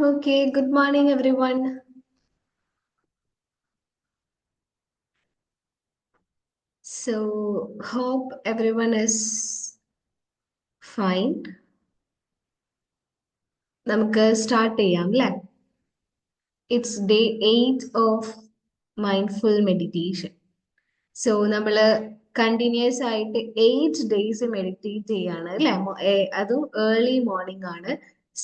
Okay, good morning, everyone. So, hope everyone is fine. നമുക്ക് start ചെയ്യാം അല്ലേ? It's day 8 of mindful meditation. So നമ്മൾ continuous ആയിട്ട് 8 days meditate ചെയ്യാണ് അല്ലേ? അതും ഏർലി മോർണിംഗ് ആണ്.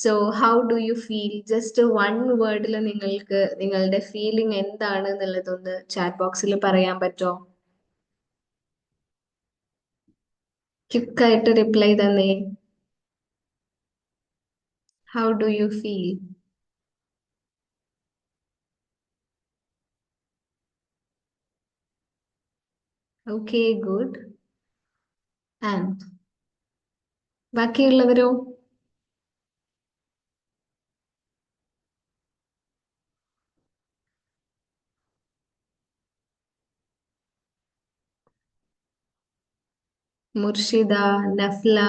So how do you feel? Just one വേർഡിൽ നിങ്ങൾക്ക് നിങ്ങളുടെ ഫീലിംഗ് എന്താണ് എന്നുള്ളതൊന്ന് ചാറ്റ് ബോക്സിൽ പറയാൻ പറ്റുമോ? ക്വിക്കായിട്ട് റിപ്ലൈ തന്നേ. How do you feel? Okay, good. And ബാക്കിയുള്ളവരോ? Murshida, Nafla,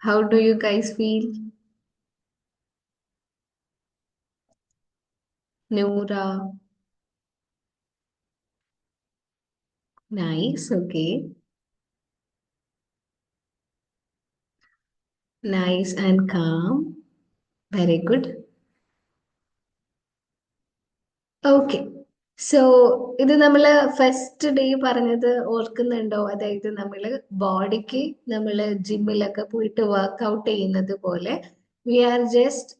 how do you guys feel? Noora, nice, okay. Nice and calm. Very good. Okay. So ഇത് നമ്മൾ ഫസ്റ്റ് ഡേ പറഞ്ഞത് ഓർക്കുന്നുണ്ടോ? അതായത് നമ്മൾ ബോഡിക്ക് നമ്മൾ ജിമ്മിലൊക്കെ പോയിട്ട് വർക്ക്ഔട്ട് ചെയ്യുന്നത് പോലെ we are just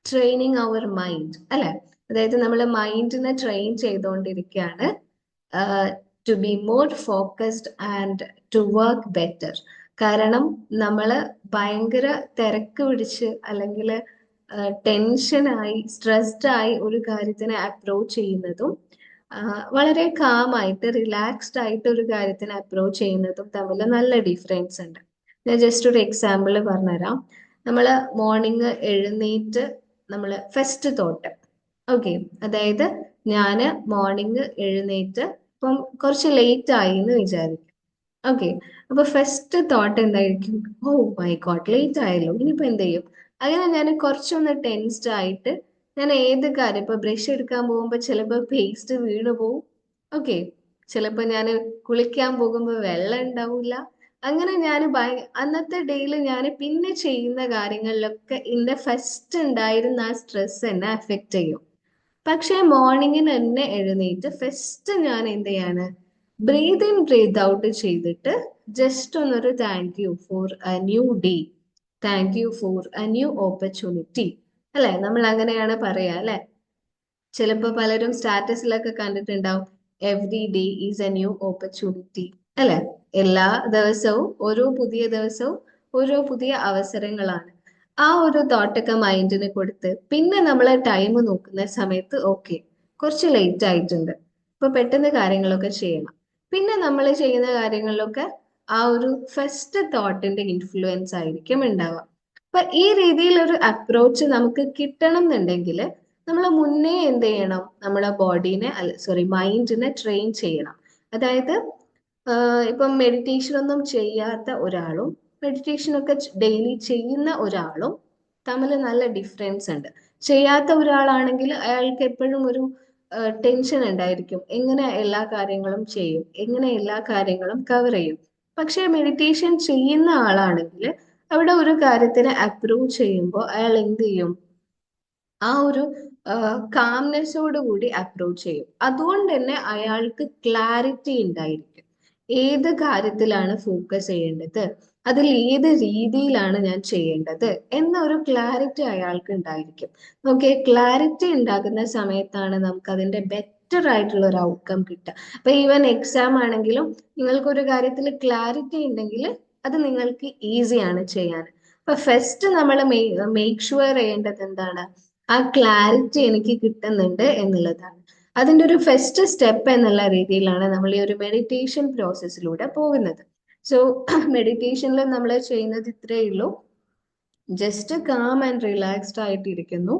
training our mind അല്ലെ? അതായത് നമ്മൾ മൈൻഡിനെ ട്രെയിൻ ചെയ്തുകൊണ്ടിരിക്കുകയാണ് to be more focused and to work better. കാരണം നമ്മൾ ഭയങ്കര തിരക്ക് പിടിച്ച് അല്ലെങ്കിൽ ടെൻഷനായി സ്ട്രെസ്ഡ് ആയി ഒരു കാര്യത്തിനെ അപ്രോച്ച് ചെയ്യുന്നതും വളരെ കാമായിട്ട് റിലാക്സ്ഡ് ആയിട്ട് ഒരു കാര്യത്തിനെ അപ്രോച്ച് ചെയ്യുന്നതും തമ്മിൽ നല്ല ഡിഫറൻസ് ഉണ്ട്. ഞാൻ ജസ്റ്റ് ഒരു എക്സാമ്പിൾ പറഞ്ഞുതരാം. നമ്മൾ മോർണിംഗ് എഴുന്നേറ്റ് നമ്മൾ ഫസ്റ്റ് തോട്ട് ഓക്കെ, അതായത് ഞാന് മോർണിംഗ് എഴുന്നേറ്റ് ഇപ്പം കുറച്ച് ലേറ്റ് ആയി എന്ന് വിചാരിക്കും. ഓക്കെ, അപ്പൊ ഫസ്റ്റ് തോട്ട് എന്തായിരിക്കും? ഓ മൈ ഗോഡ്, ലേറ്റ് ആയല്ലോ, ഇനിയിപ്പോ എന്ത് ചെയ്യും? അങ്ങനെ ഞാൻ കുറച്ചൊന്ന് ടെൻസ്ഡ് ആയിട്ട് ഞാൻ ഏത് കാര്യം ഇപ്പൊ ബ്രഷ് എടുക്കാൻ പോകുമ്പോ ചിലപ്പോ പേസ്റ്റ് വീണു പോവും. ഓക്കെ, ചിലപ്പോ ഞാൻ കുളിക്കാൻ പോകുമ്പോ വെള്ളം ഉണ്ടാവില്ല. അങ്ങനെ ഞാൻ അന്നത്തെ ഡേയിൽ ഞാൻ പിന്നെ ചെയ്യുന്ന കാര്യങ്ങളിലൊക്കെ എന്റെ ഫസ്റ്റ് ഉണ്ടായിരുന്ന ആ സ്ട്രെസ് എന്നെ അഫക്റ്റ് ചെയ്യും. പക്ഷെ മോർണിംഗിന് തന്നെ എഴുന്നേറ്റ് ഫസ്റ്റ് ഞാൻ എന്ത് ചെയ്യാണ്? ബ്രീത്ത് ഇൻ ബ്രീത്ത് ഔട്ട് ചെയ്തിട്ട് ജസ്റ്റ് ഒന്നൊരു thank you for A new day, thank you for A new opportunity അല്ലെ? നമ്മൾ അങ്ങനെയാണ് പറയാ അല്ലെ? ചിലപ്പോൾ പലരും സ്റ്റാറ്റസിലൊക്കെ കണ്ടിട്ടുണ്ടാവും, every day is A new opportunity അല്ലെ? എല്ലാ ദിവസവും ഓരോ പുതിയ ദിവസവും ഓരോ പുതിയ അവസരങ്ങളാണ്. ആ ഒരു തോട്ടൊക്കെ മൈൻഡിന് കൊടുത്ത് പിന്നെ നമ്മൾ ടൈം നോക്കുന്ന സമയത്ത് ഓക്കെ, കുറച്ച് ലേറ്റ് ആയിട്ടുണ്ട്, ഇപ്പൊ പെട്ടെന്ന് കാര്യങ്ങളൊക്കെ ചെയ്യണം. പിന്നെ നമ്മൾ ചെയ്യുന്ന കാര്യങ്ങളിലൊക്കെ ആ ഒരു ഫസ്റ്റ് തോട്ടിന്റെ ഇൻഫ്ലുവൻസ് ആയിരിക്കും ഉണ്ടാവുക. അപ്പൊ ഈ രീതിയിൽ ഒരു അപ്രോച്ച് നമുക്ക് കിട്ടണം എന്നുണ്ടെങ്കിൽ നമ്മൾ മുന്നേ എന്ത് ചെയ്യണം? നമ്മുടെ ബോഡീനെ സോറി മൈൻഡിനെ ട്രെയിൻ ചെയ്യണം. അതായത് ഇപ്പം മെഡിറ്റേഷൻ ഒന്നും ചെയ്യാത്ത ഒരാളും മെഡിറ്റേഷൻ ഒക്കെ ഡെയിലി ചെയ്യുന്ന ഒരാളും തമ്മിൽ നല്ല ഡിഫറൻസ് ഉണ്ട്. ചെയ്യാത്ത ഒരാളാണെങ്കിൽ അയാൾക്ക് എപ്പോഴും ഒരു ടെൻഷൻ ഉണ്ടായിരിക്കും, എങ്ങനെ എല്ലാ കാര്യങ്ങളും ചെയ്യും, എങ്ങനെ എല്ലാ കാര്യങ്ങളും കവർ ചെയ്യും. പക്ഷെ മെഡിറ്റേഷൻ ചെയ്യുന്ന ആളാണെങ്കിൽ അവിടെ ഒരു കാര്യത്തിനെ അപ്രൂവ് ചെയ്യുമ്പോൾ അയാൾ എന്ത് ചെയ്യും? ആ ഒരു കാംനെസ്സോട് കൂടി അപ്രോച്ച് ചെയ്യും. അതുകൊണ്ട് തന്നെ അയാൾക്ക് ക്ലാരിറ്റി ഉണ്ടായിരിക്കും, ഏത് കാര്യത്തിലാണ് ഫോക്കസ് ചെയ്യേണ്ടത്, അതിൽ ഏത് രീതിയിലാണ് ഞാൻ ചെയ്യേണ്ടത് എന്ന ഒരു ക്ലാരിറ്റി അയാൾക്ക് ഉണ്ടായിരിക്കും. ഓക്കെ, ക്ലാരിറ്റി ഉണ്ടാകുന്ന സമയത്താണ് നമുക്ക് അതിന്റെ ബെറ്റർ ആയിട്ടുള്ള ഒരു ഔട്ട്കം കിട്ടുക. അപ്പൊ ഈവൻ എക്സാം ആണെങ്കിലും നിങ്ങൾക്ക് ഒരു കാര്യത്തിൽ ക്ലാരിറ്റി ഉണ്ടെങ്കിൽ അത് നിങ്ങൾക്ക് ഈസിയാണ് ചെയ്യാൻ. അപ്പൊ ഫസ്റ്റ് നമ്മൾ മേക്ക് ഷുവർ ചെയ്യേണ്ടത് എന്താണ്? ആ ക്ലാരിറ്റി എനിക്ക് കിട്ടുന്നുണ്ട് എന്നുള്ളതാണ്. അതിന്റെ ഒരു ഫസ്റ്റ് സ്റ്റെപ്പ് എന്നുള്ള രീതിയിലാണ് നമ്മൾ ഈ ഒരു മെഡിറ്റേഷൻ പ്രോസസ്സിലൂടെ പോകുന്നത്. സോ മെഡിറ്റേഷനിൽ നമ്മൾ ചെയ്യുന്നത് ഇത്രയേ ഉള്ളൂ. ജസ്റ്റ് കാം ആൻഡ് റിലാക്സ്ഡ് ആയിട്ടിരിക്കുന്നു.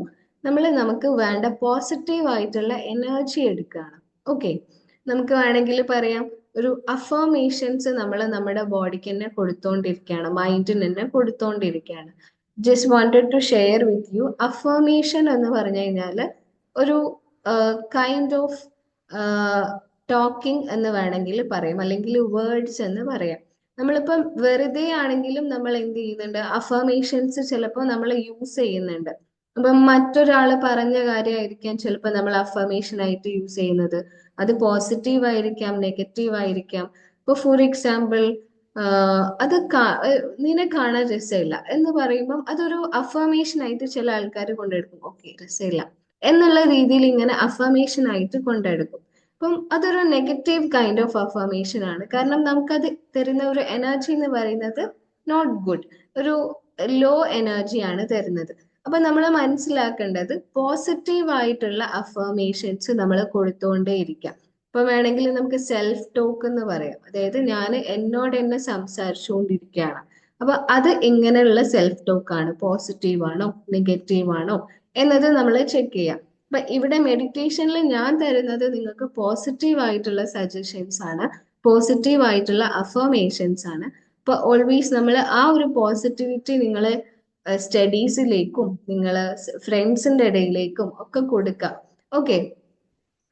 നമ്മൾ നമുക്ക് വേണ്ട പോസിറ്റീവ് ആയിട്ടുള്ള എനർജി എടുക്കുകയാണ്. ഓക്കെ, നമുക്ക് വേണമെങ്കിൽ പറയാം ഒരു അഫർമേഷൻസ് നമ്മൾ നമ്മുടെ ബോഡിക്ക് തന്നെ കൊടുത്തോണ്ടിരിക്കുകയാണ്, മൈൻഡിന് തന്നെ കൊടുത്തോണ്ടിരിക്കുകയാണ്. Just wanted to share with you. Affirmation എന്ന് പറഞ്ഞു കഴിഞ്ഞാൽ ഒരു കൈൻഡ് ഓഫ് ടോക്കിംഗ് എന്ന് വേണമെങ്കിൽ പറയാം, അല്ലെങ്കിൽ വേർഡ്സ് എന്ന് പറയാം. നമ്മളിപ്പം വെറുതെ ആണെങ്കിലും നമ്മൾ എന്ത് ചെയ്യുന്നുണ്ട്, അഫർമേഷൻസ് ചിലപ്പോൾ നമ്മൾ യൂസ് ചെയ്യുന്നുണ്ട്. അപ്പം മറ്റൊരാൾ പറഞ്ഞ കാര്യമായിരിക്കാം ചിലപ്പോൾ നമ്മൾ അഫർമേഷൻ ആയിട്ട് യൂസ് ചെയ്യുന്നത്. അത് പോസിറ്റീവ് ആയിരിക്കാം, നെഗറ്റീവ് ആയിരിക്കാം. ഇപ്പൊ ഫോർ എക്സാമ്പിൾ, അത് നിന്നെ കാണാൻ രസമില്ല എന്ന് പറയുമ്പം അതൊരു അഫർമേഷൻ ആയിട്ട് ചില ആൾക്കാർ കൊണ്ടെടുക്കും. ഓക്കെ, രസമില്ല എന്നുള്ള രീതിയിൽ ഇങ്ങനെ അഫർമേഷൻ ആയിട്ട് കൊണ്ടെടുക്കും. അപ്പം അതൊരു നെഗറ്റീവ് കൈൻഡ് ഓഫ് അഫർമേഷൻ ആണ്. കാരണം നമുക്കത് തരുന്ന ഒരു എനർജി എന്ന് പറയുന്നത് നോട്ട് ഗുഡ്, ഒരു ലോ എനർജിയാണ് തരുന്നത്. അപ്പൊ നമ്മൾ മനസ്സിലാക്കേണ്ടത് പോസിറ്റീവ് ആയിട്ടുള്ള അഫർമേഷൻസ് നമ്മൾ കൊടുത്തുകൊണ്ടേയിരിക്കാം. ഇപ്പൊ വേണമെങ്കിൽ നമുക്ക് സെൽഫ് ടോക്ക് എന്ന് പറയാം. അതായത് ഞാൻ എന്നോട് തന്നെ സംസാരിച്ചുകൊണ്ടിരിക്കുകയാണ്. അപ്പൊ അത് എങ്ങനെയുള്ള സെൽഫ് ടോക്ക് ആണ്, പോസിറ്റീവ് ആണോ നെഗറ്റീവ് ആണോ എന്നത് നമ്മൾ ചെക്ക് ചെയ്യാം. അപ്പൊ ഇവിടെ മെഡിറ്റേഷനിൽ ഞാൻ തരുന്നത് നിങ്ങൾക്ക് പോസിറ്റീവ് ആയിട്ടുള്ള സജഷൻസ് ആണ്, പോസിറ്റീവ് ആയിട്ടുള്ള അഫർമേഷൻസ് ആണ്. അപ്പൊ ഓൾവേസ് നമ്മൾ ആ ഒരു പോസിറ്റിവിറ്റി നിങ്ങൾ സ്റ്റഡീസിലേക്കും നിങ്ങൾ ഫ്രണ്ട്സിന്റെ ഇടയിലേക്കും ഒക്കെ കൊടുക്കാം. ഓക്കെ,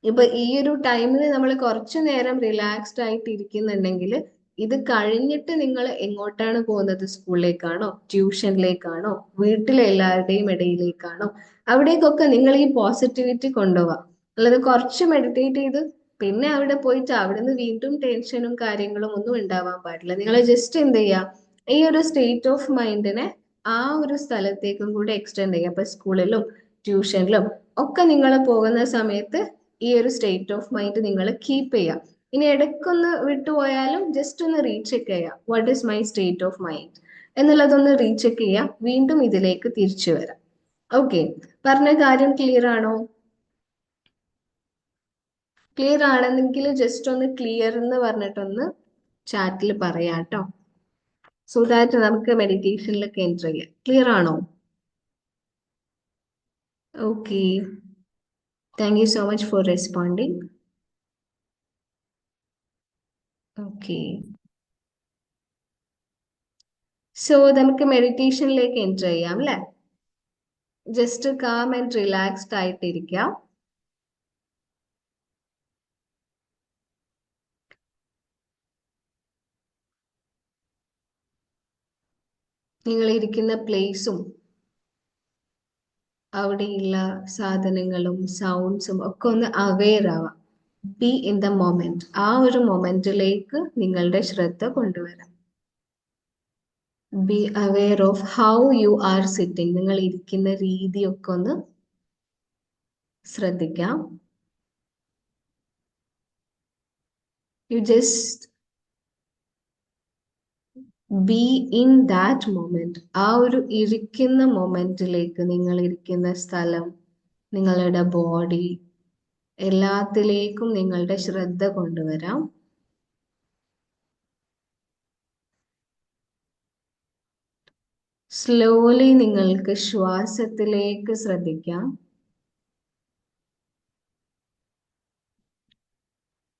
ഇപ്പൊ ഈ ഒരു ടൈമിൽ നമ്മൾ കുറച്ചു നേരം റിലാക്സ്ഡ് ആയിട്ട് ഇരിക്കുന്നുണ്ടെങ്കിൽ ഇത് കഴിഞ്ഞിട്ട് നിങ്ങൾ എങ്ങോട്ടാണ് പോകുന്നത്? സ്കൂളിലേക്കാണോ, ട്യൂഷനിലേക്കാണോ, വീട്ടിലെ എല്ലാവരുടെയും ഇടയിലേക്കാണോ? അവിടേക്കൊക്കെ നിങ്ങൾ ഈ പോസിറ്റിവിറ്റി കൊണ്ടുപോവാം. അല്ലാതെ കുറച്ച് മെഡിറ്റേറ്റ് ചെയ്ത് പിന്നെ അവിടെ പോയിട്ട് അവിടുന്ന് വീണ്ടും ടെൻഷനും കാര്യങ്ങളും ഒന്നും ഉണ്ടാവാൻ പാടില്ല. നിങ്ങൾ ജസ്റ്റ് എന്ത് ചെയ്യുക, ഈ ഒരു സ്റ്റേറ്റ് ഓഫ് മൈൻഡിനെ ആ ഒരു സ്ഥലത്തേക്കും കൂടെ എക്സ്റ്റെൻഡ് ചെയ്യുക. അപ്പൊ സ്കൂളിലും ട്യൂഷനിലും ഒക്കെ നിങ്ങൾ പോകുന്ന സമയത്ത് ഈ ഒരു സ്റ്റേറ്റ് ഓഫ് മൈൻഡ് നിങ്ങൾ കീപ്പ് ചെയ്യുക. ഇനി ഇടയ്ക്കൊന്ന് വിട്ടുപോയാലും ജസ്റ്റ് ഒന്ന് റീചെക്ക് ചെയ്യുക, what is my state of mind എന്നുള്ളതൊന്ന് റീചെക്ക് ചെയ്യുക, വീണ്ടും ഇതിലേക്ക് തിരിച്ചു വരാം. ഓക്കെ, പറഞ്ഞ കാര്യം ക്ലിയർ ആണോ? ക്ലിയർ ആണെന്നെങ്കിൽ ജസ്റ്റ് ഒന്ന് ക്ലിയർ എന്ന് പറഞ്ഞിട്ടൊന്ന് ചാറ്റിൽ പറയാട്ടോ, സോ ദാറ്റ് നമുക്ക് മെഡിറ്റേഷനിലൊക്കെ എൻറ്റർ ചെയ്യാം. ക്ലിയർ ആണോ? Okay, thank you so much for responding. Okay, so നമുക്ക് മെഡിറ്റേഷനിലേക്ക് എൻറ്റർ ചെയ്യാം അല്ലേ? ജസ്റ്റ് കാം ആൻഡ് റിലാക്സ്ഡ് ആയിട്ടിരിക്കാം. നിങ്ങൾ ഇരിക്കുന്ന പ്ലേസും അവിടെയുള്ള സാധനങ്ങളും സൗണ്ട്സും ഒക്കെ ഒന്ന് അവെയർ ആവാം. Be in the moment. ആ ഒരു മൊമെന്റിലേക്ക് നിങ്ങളുടെ ശ്രദ്ധ കൊണ്ടുവരാം. Be aware of how you are sitting. നിങ്ങൾ ഇരിക്കുന്ന രീതിയൊക്കെ ഒന്ന് ശ്രദ്ധിക്കാം. You just be in that moment. ആ ഒരു ഇരിക്കുന്ന മൊമെന്റിലേക്ക്, നിങ്ങൾ ഇരിക്കുന്ന സ്ഥലം, നിങ്ങളുടെ ബോഡി, എല്ലാത്തിലേക്കും നിങ്ങളുടെ ശ്രദ്ധ കൊണ്ടുവരാം. സ്ലോലി നിങ്ങൾക്ക് ശ്വാസത്തിലേക്ക് ശ്രദ്ധിക്കാം.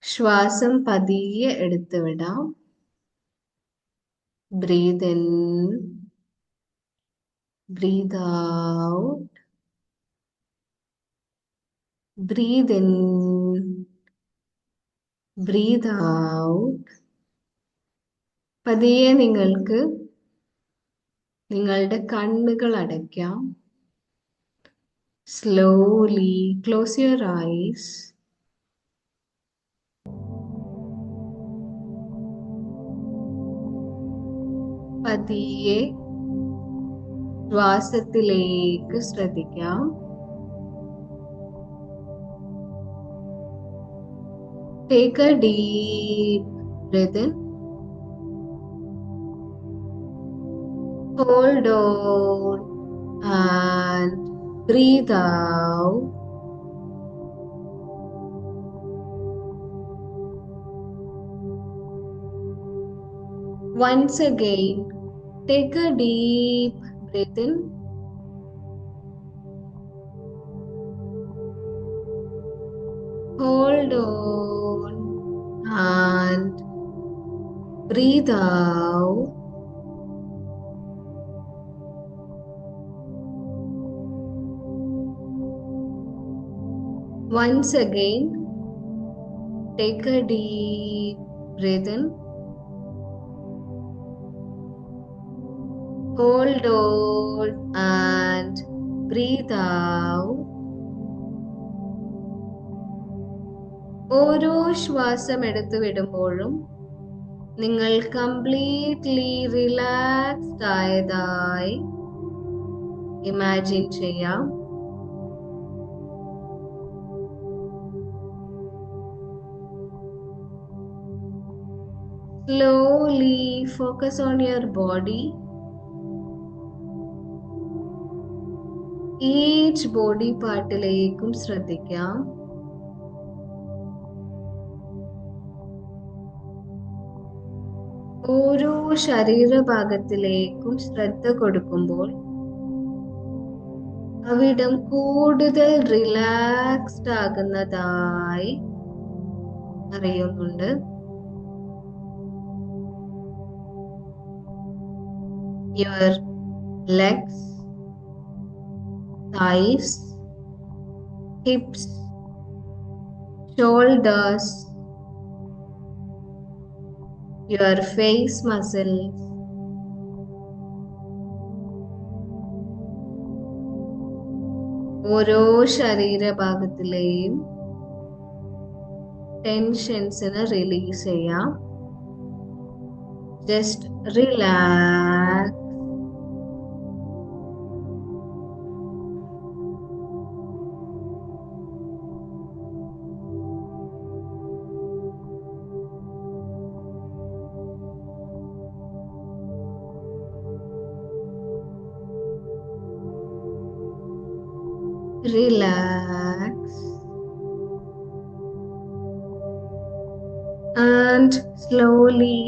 ശ്വാസം പതിയെ എടുത്തു വിടാം. Breath in, breath out, breath in, breath out. പതിയെ നിങ്ങൾക്ക് നിങ്ങളുടെ കണ്ണുകൾ അടയ്ക്കാം. Slowly close your eyes. പതിയെ ശ്വാസത്തിലേക്ക് ശ്രദ്ധിക്കാം. Take a deep breath in. Hold on and breathe out. Once again, take a deep breath in. Hold on and breathe out. Once again, take a deep breath in. Hold on and breathe out. ഓരോ ശ്വാസം എടുത്തു വിടുമ്പോഴും നിങ്ങൾ completely relaxed ആയതായി imagine ചെയ്യാം. Slowly focus on your body. Each body പാർട്ടിലേക്കും ശ്രദ്ധിക്കാം. ഓരോ ശരീരഭാഗത്തിലേക്കും ശ്രദ്ധ കൊടുക്കുമ്പോൾ അവിടം കൂടുതൽ റിലാക്സ്ഡ് ആകുന്നതായി അറിയുന്നുണ്ട്. Your legs, thighs, hips, shoulders, your face muscles, ഓരോ ശരീരഭാഗത്തിലെയും ടെൻഷൻസിനെ റിലീസ് ചെയ്യാം. Just relax. Relax and slowly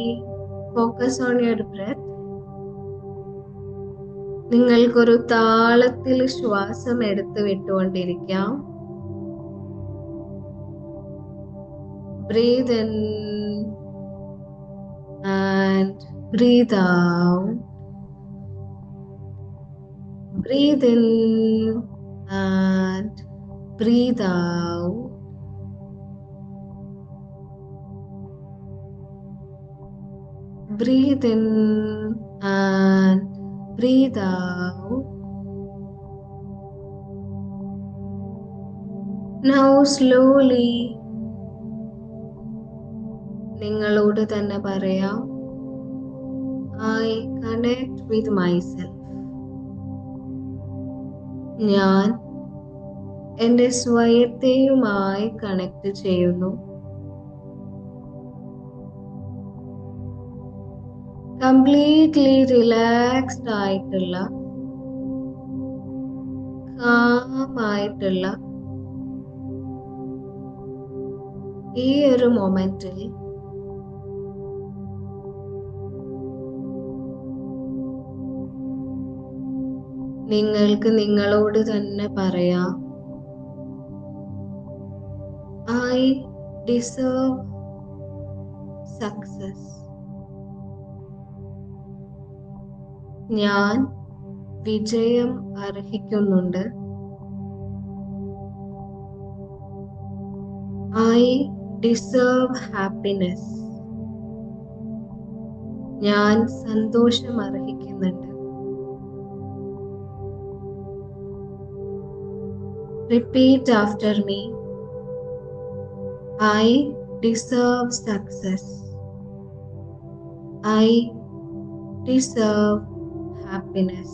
focus on your breath. നിങ്ങൾക്കൊരു താളത്തിൽ ശ്വാസം എടുത്തു വിട്ടുകൊണ്ടിരിക്കാം. Breathe in and breathe out. Breathe in and breathe out. Breathe in and breathe out. Now slowly നിങ്ങളോട് തന്നെ പറയാം, I connect with myself. ഞാൻ എൻ്റെ സ്വയത്തെയുമായി കണക്ട് ചെയ്യുന്നു. കംപ്ലീറ്റ്ലി റിലാക്സ്ഡ് ആയിട്ടുള്ള, കാമായിട്ടുള്ള ഈ ഒരു മൊമെന്റിൽ നിങ്ങൾക്ക് നിങ്ങളോട് തന്നെ പറയാം, I deserve success. ഞാൻ വിജയം അർഹിക്കുന്നുണ്ട്. I deserve happiness. ഞാൻ സന്തോഷം അർഹിക്കുന്നുണ്ട്. Repeat after me. I deserve success. I deserve happiness.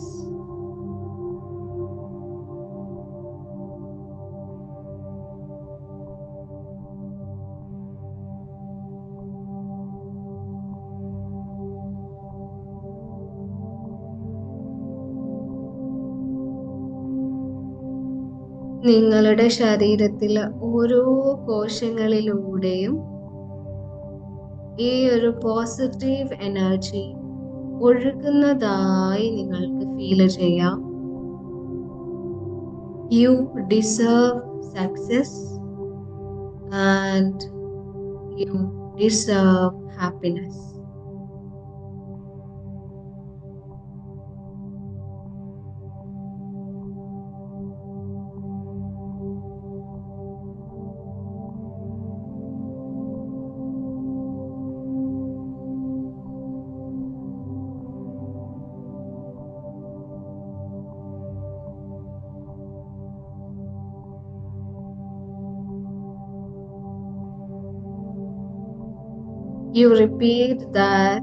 നിങ്ങളുടെ ശരീരത്തിലെ ഓരോ കോശങ്ങളിലൂടെയും ഈ ഒരു പോസിറ്റീവ് എനർജി ഒഴുകുന്നതായി നിങ്ങൾക്ക് ഫീൽ ചെയ്യാം. You deserve success and you deserve happiness. You repeat that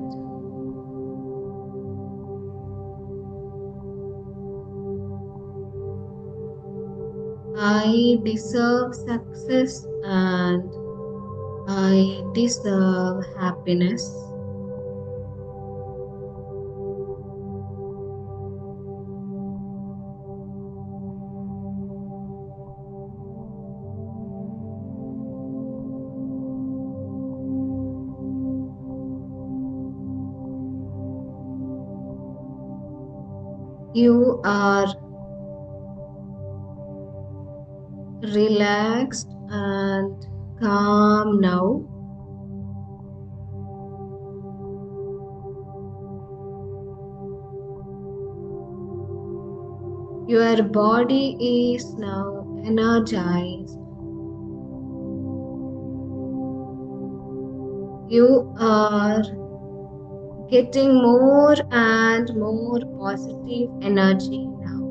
I deserve success and I deserve happiness. You are relaxed and calm now. Your body is now energized. You are getting more and more positive energy now.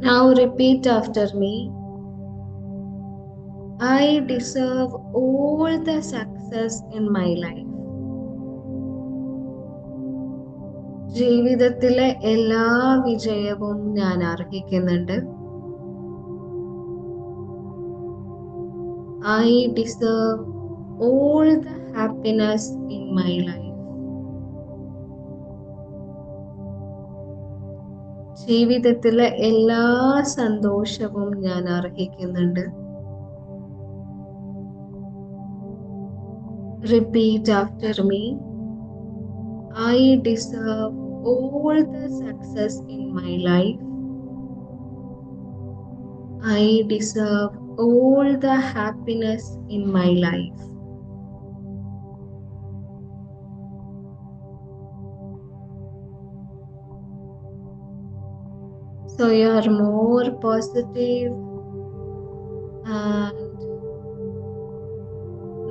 Now repeat after me. I deserve all the success in my life. ജീവിതത്തിലെ എല്ലാ വിജയവും ഞാൻ അർഹിക്കുന്നുണ്ട്. I deserve all the happiness in my life. ജീവിതത്തിലെ എല്ലാ സന്തോഷവും ഞാൻ അർഹിക്കുന്നുണ്ട്. Repeat after me. I deserve all the success in my life. I deserve all the happiness in my life. So you are more positive and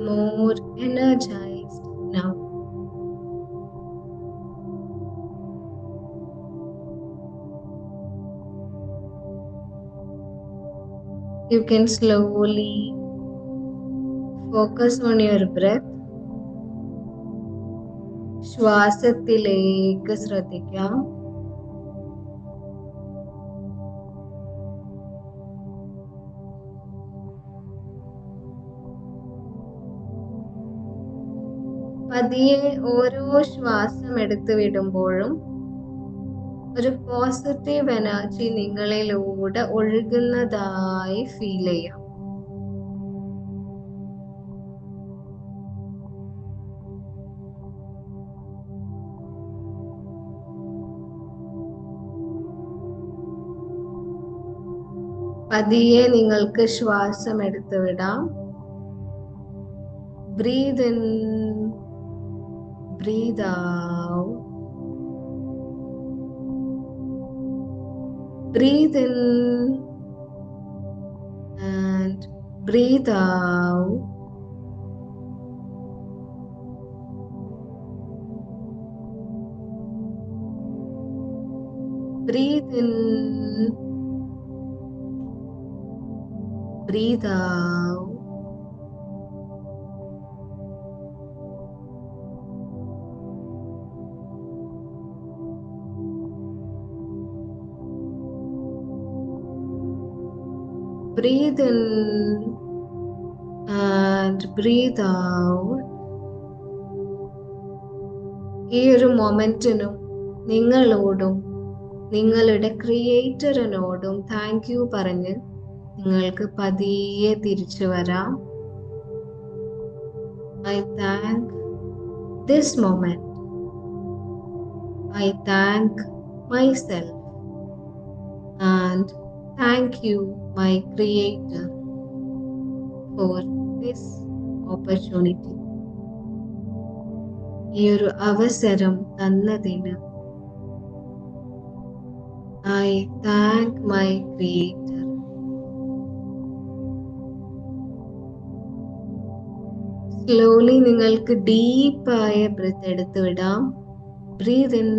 more energized now. You can slowly focus on your breath. ശ്വാസത്തിലേക്ക് ശ്രദ്ധിക്കാം. പതിയെ ഓരോ ശ്വാസം എടുത്തു വിടുമ്പോഴും ഒരു positive energy നിങ്ങളിലൂടെ ഒഴുകുന്നതായി feel ചെയ്യാം. പതിയെ നിങ്ങൾക്ക് ശ്വാസം എടുത്തു വിടാം. Breathe in, breathe out. Breathe in and breathe out. Breathe in, breathe out. Breathe in and breathe out. ഈ ഒരു മൊമെന്റിനും നിങ്ങളോടും നിങ്ങളുടെ ക്രിയേറ്ററിനോടും താങ്ക് യു പറഞ്ഞ് നിങ്ങൾക്ക് പതിയെ തിരിച്ചു വരാം. I thank this moment. I thank myself and thank you, my Creator, for this opportunity. ഈ ഒരു അവസരം തന്നതിന് I thank my Creator. Slowly നിങ്ങൾക്ക് ഡീപ്പായ ബ്രെത്ത് എടുത്തു വിടാം. breathe in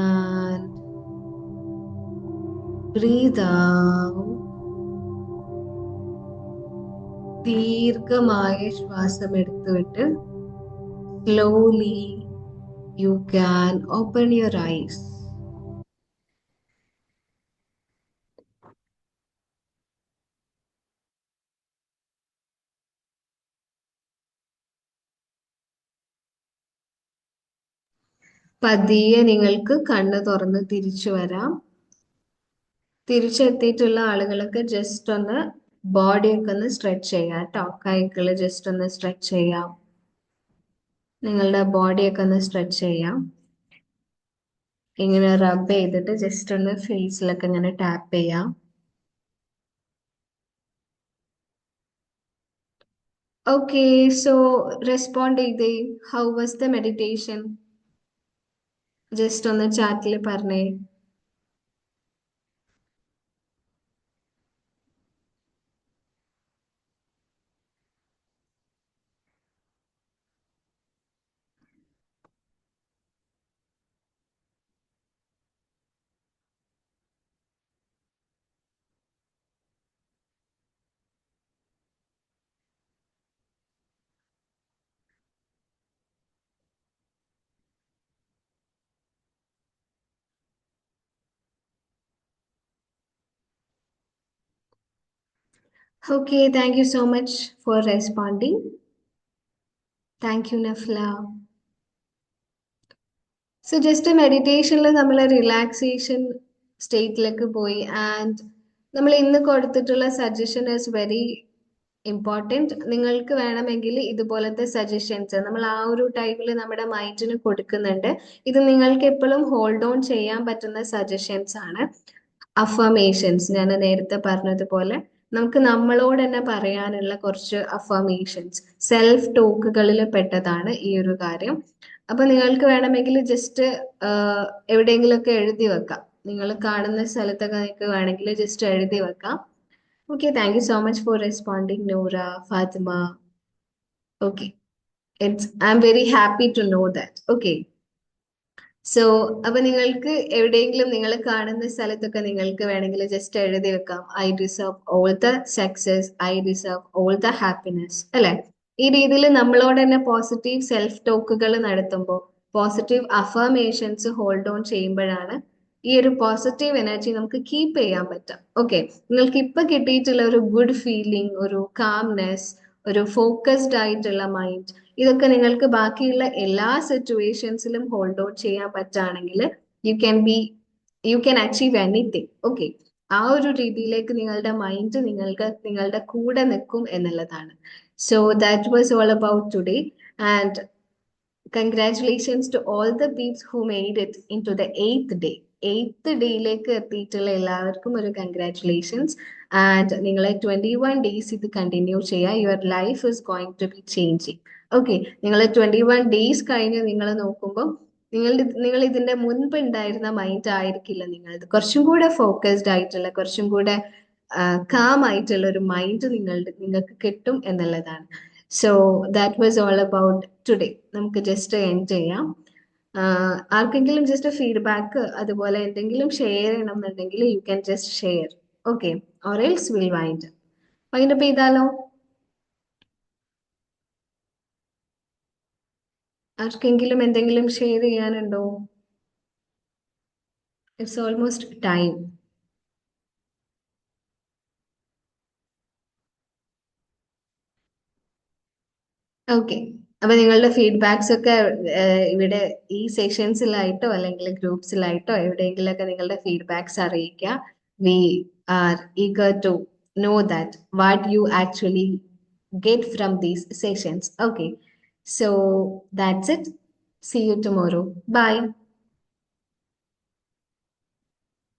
and breathe out. ദീർഘമായ ശ്വാസം എടുത്തുവിട്ട് slowly you can open your eyes. പതിയെ നിങ്ങൾക്ക് കണ്ണ് തുറന്ന് തിരിച്ചു വരാം. തിരിച്ചെത്തിയിട്ടുള്ള ആളുകളൊക്കെ ജസ്റ്റ് ഒന്ന് ബോഡിയൊക്കെ ഒന്ന് സ്ട്രെച്ച് ചെയ്യാം കേട്ടോ. കൈകള് ജസ്റ്റ് ഒന്ന് സ്ട്രെച്ച് ചെയ്യാം. നിങ്ങളുടെ ബോഡിയൊക്കെ ഒന്ന് സ്ട്രെച്ച് ചെയ്യാം. ഇങ്ങനെ റബ്ബ് ചെയ്തിട്ട് ജസ്റ്റ് ഒന്ന് ഫേസിലൊക്കെ ഇങ്ങനെ ടാപ്പ് ചെയ്യാം. ഓക്കെ, സോ റെസ്പോണ്ട് ചെയ്തേ. How was the meditation? Just ഒന്ന് ചാറ്റിൽ പറഞ്ഞേ. Okay, thank you so much for responding. Thank you, Nafla. So just മെഡിറ്റേഷനിൽ നമ്മൾ റിലാക്സേഷൻ സ്റ്റേറ്റിലേക്ക് പോയി. ആൻഡ് നമ്മൾ ഇന്ന് കൊടുത്തിട്ടുള്ള സജഷൻ ഇസ് വെരി ഇമ്പോർട്ടൻറ്റ്. നിങ്ങൾക്ക് വേണമെങ്കിൽ ഇതുപോലത്തെ സജഷൻസ് നമ്മൾ ആ ഒരു ടൈമിൽ നമ്മുടെ മൈൻഡിന് കൊടുക്കുന്നുണ്ട്. ഇത് നിങ്ങൾക്ക് എപ്പോഴും ഹോൾഡ് ഓൺ ചെയ്യാൻ പറ്റുന്ന സജഷൻസ് ആണ്. അഫർമേഷൻസ് ഞാൻ നേരത്തെ പറഞ്ഞതുപോലെ നമുക്ക് നമ്മളോട് തന്നെ പറയാനുള്ള കുറച്ച് അഫർമേഷൻസ് സെൽഫ് ടോക്കുകളിൽ പെട്ടതാണ് ഈ ഒരു കാര്യം. അപ്പൊ നിങ്ങൾക്ക് വേണമെങ്കിൽ ജസ്റ്റ് എവിടെയെങ്കിലുമൊക്കെ എഴുതി വെക്കാം. നിങ്ങൾ കാണുന്ന സ്ഥലത്തൊക്കെ നിങ്ങൾക്ക് വേണമെങ്കിൽ ജസ്റ്റ് എഴുതി വെക്കാം. Okay, thank you so much for responding Noora, Fathima. Okay, I'm very happy to know that. Okay, so അപ്പൊ നിങ്ങൾക്ക് എവിടെയെങ്കിലും നിങ്ങൾ കാണുന്ന സ്ഥലത്തൊക്കെ നിങ്ങൾക്ക് വേണമെങ്കിൽ ജസ്റ്റ് എഴുതി വെക്കാം, I deserve all the success, I deserve all the happiness, അല്ലെ? ഈ രീതിയിൽ നമ്മളോട് തന്നെ പോസിറ്റീവ് സെൽഫ് ടോക്കുകൾ നടത്തുമ്പോൾ, പോസിറ്റീവ് അഫർമേഷൻസ് ഹോൾഡ് ഓൺ ചെയ്യുമ്പോഴാണ് ഈ ഒരു പോസിറ്റീവ് എനർജി നമുക്ക് കീപ്പ് ചെയ്യാൻ പറ്റും. ഓക്കെ, നിങ്ങൾക്ക് ഇപ്പൊ കിട്ടിയിട്ടുള്ള ഒരു ഗുഡ് ഫീലിംഗ്, ഒരു കാംനെസ്, ഒരു ഫോക്കസ്ഡ് ആയിട്ടുള്ള മൈൻഡ്, ഇതൊക്കെ നിങ്ങൾക്ക് ബാക്കിയുള്ള എല്ലാ സിറ്റുവേഷൻസിലും ഹോൾഡ് ഔട്ട് ചെയ്യാൻ പറ്റുകയാണെങ്കിൽ you can achieve anything. Okay, ആ ഒരു രീതിയിലേക്ക് നിങ്ങളുടെ മൈൻഡ് നിങ്ങളുടെ കൂടെ നിൽക്കും എന്നുള്ളതാണ്. So that was all about today. And congratulations to all the peeps who made it into the 8th day. 8th ഡേയിലേക്ക് എത്തിയിട്ടുള്ള എല്ലാവർക്കും ഒരു കൺഗ്രാറ്റുലേഷൻസ്. ആൻഡ് നിങ്ങൾ 21 ഡേയ്സ് ഇത് കണ്ടിന്യൂ ചെയ്യുക. Your life is going to be changing. Okay, നിങ്ങൾ 21 days കഴിഞ്ഞ് നിങ്ങൾ നോക്കുമ്പോൾ നിങ്ങൾ ഇതിന്റെ മുൻപ് ഉണ്ടായിരുന്ന മൈൻഡ് ആയിരിക്കില്ല നിങ്ങളത്. കുറച്ചും കൂടെ ഫോക്കസ്ഡ് ആയിട്ടുള്ള, കുറച്ചും കൂടെ കാം ആയിട്ടുള്ള ഒരു മൈൻഡ് നിങ്ങൾക്ക് കിട്ടും എന്നുള്ളതാണ്. So that was all about today. നമുക്ക് ജസ്റ്റ് എൻഡ് ചെയ്യാം. ആർക്കെങ്കിലും ജസ്റ്റ് ഫീഡ്ബാക്ക് അതുപോലെ എന്തെങ്കിലും ഷെയർ ചെയ്യണം എന്നുണ്ടെങ്കിൽ you can just share. Okay, or else will wind up ചെയ്താലോ? ആർക്കെങ്കിലും എന്തെങ്കിലും ഷെയർ ചെയ്യാനുണ്ടോ? It's almost time. ഓക്കെ, അപ്പൊ നിങ്ങളുടെ ഫീഡ്ബാക്സ് ഒക്കെ ഇവിടെ ഈ സെഷൻസിലായിട്ടോ അല്ലെങ്കിൽ ഗ്രൂപ്പ്സിലായിട്ടോ എവിടെയെങ്കിലൊക്കെ നിങ്ങളുടെ ഫീഡ്ബാക്സ് അറിയിക്കുക. We are eager to know that what you actually get from these sessions. Okay, so that's it. See you tomorrow. Bye.